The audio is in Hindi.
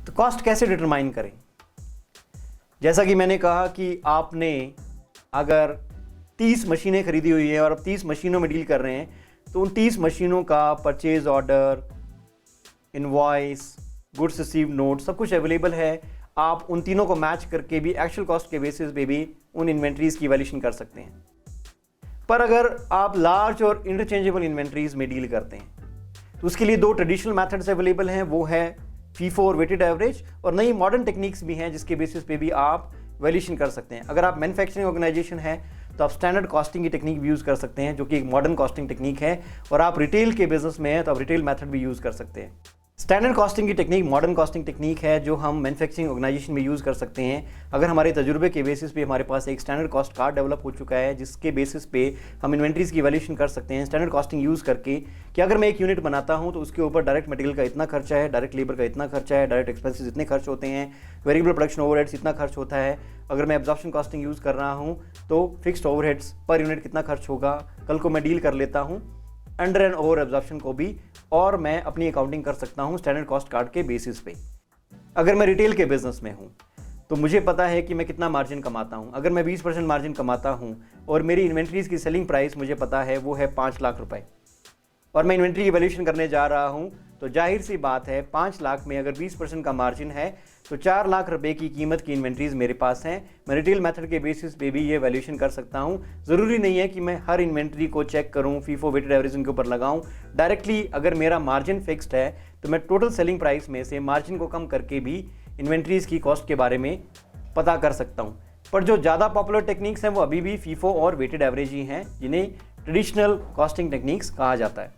तो कॉस्ट कैसे डिटरमाइन करें? जैसा कि मैंने कहा कि आपने अगर 30 मशीनें खरीदी हुई है और आप 30 मशीनों में डील कर रहे हैं, तो उन 30 मशीनों का purchase order, invoice, goods receive note सब कुछ अवेलेबल है। आप उन तीनों को मैच करके भी एक्चुअल कॉस्ट के बेसिस पे भी उन इन्वेंट्रीज की वैल्यूएशन कर सकते हैं। पर अगर आप लार्ज और इंटरचेंजेबल इन्वेंट्रीज में डील करते हैं तो उसके लिए दो ट्रेडिशनल मेथड्स अवेलेबल हैं, वो है फीफो और वेटेड एवरेज, और नई मॉडर्न टेक्निक्स भी हैं जिसके बेसिस पे भी आप वैल्यूएशन कर सकते हैं। अगर आप मैन्युफैक्चरिंग ऑर्गेनाइजेशन है तो आप स्टैंडर्ड कॉस्टिंग की टेक्निक भी यूज़ कर सकते हैं, जो कि एक मॉडर्न कॉस्टिंग टेक्निक है, और आप रिटेल के बिजनेस में हैं तो आप रिटेल मेथड भी यूज़ कर सकते हैं। स्टैंडर्ड कॉस्टिंग की टेक्निक मॉडर्न कॉस्टिंग टेक्निक है जो हम मैन्युफैक्चरिंग ऑर्गेनाइजेशन में यूज़ कर सकते हैं। अगर हमारे तजुर्बे के बेसिस पे हमारे पास एक स्टैंडर्ड कॉस्ट कार्ड डेवलप हो चुका है जिसके बेसिस पे हम इन्वेंट्रीज की वैल्यूएशन कर सकते हैं स्टैंडर्ड कॉस्टिंग यूज़ करके, कि अगर मैं एक यूनिट बनाता हूं तो उसके ऊपर डायरेक्ट मटेरियल का इतना खर्चा है, डायरेक्ट लेबर का इतना खर्चा है, डायरेक्ट एक्सपेंसेस इतने खर्च होते हैं, वेरिएबल प्रोडक्शन ओवरहेड्स इतना खर्च होता है। अगर मैं एब्जॉर्प्शन कॉस्टिंग यूज़ कर रहा हूँ तो फिक्स्ड ओवरहेड्स पर यूनिट कितना खर्च होगा, कल को मैं डील कर लेता हूँ अंडर एंड ओवर एब्जॉर्प्शन को भी, और मैं अपनी अकाउंटिंग कर सकता हूं स्टैंडर्ड कॉस्ट कार्ड के बेसिस पे। अगर मैं रिटेल के बिजनेस में हूं तो मुझे पता है कि मैं कितना मार्जिन कमाता हूं। अगर मैं 20% मार्जिन कमाता हूं और मेरी इन्वेंट्रीज की सेलिंग प्राइस मुझे पता है वो है 5 लाख रुपए, और मैं इन्वेंट्री की वैल्यूएशन करने जा रहा हूं, तो जाहिर सी बात है 5 लाख में अगर 20% का मार्जिन है तो 4 लाख रुपए की कीमत की इन्वेंट्रीज मेरे पास हैं। मैं रिटेल मेथड के बेसिस पे भी ये वैल्यूएशन कर सकता हूं। ज़रूरी नहीं है कि मैं हर इन्वेंट्री को चेक करूं, फीफो वेटेड एवरेज उनके ऊपर लगाऊं। डायरेक्टली अगर मेरा मार्जिन फिक्स्ड है तो मैं टोटल सेलिंग प्राइस में से मार्जिन को कम करके भी इन्वेंट्रीज की कॉस्ट के बारे में पता कर सकता हूँ। पर जो ज़्यादा पॉपुलर टेक्निक्स हैं वो अभी भी फीफो और वेटेड एवरेज ही हैं, जिन्हें ट्रेडिशनल कॉस्टिंग टेक्निक्स कहा जाता है।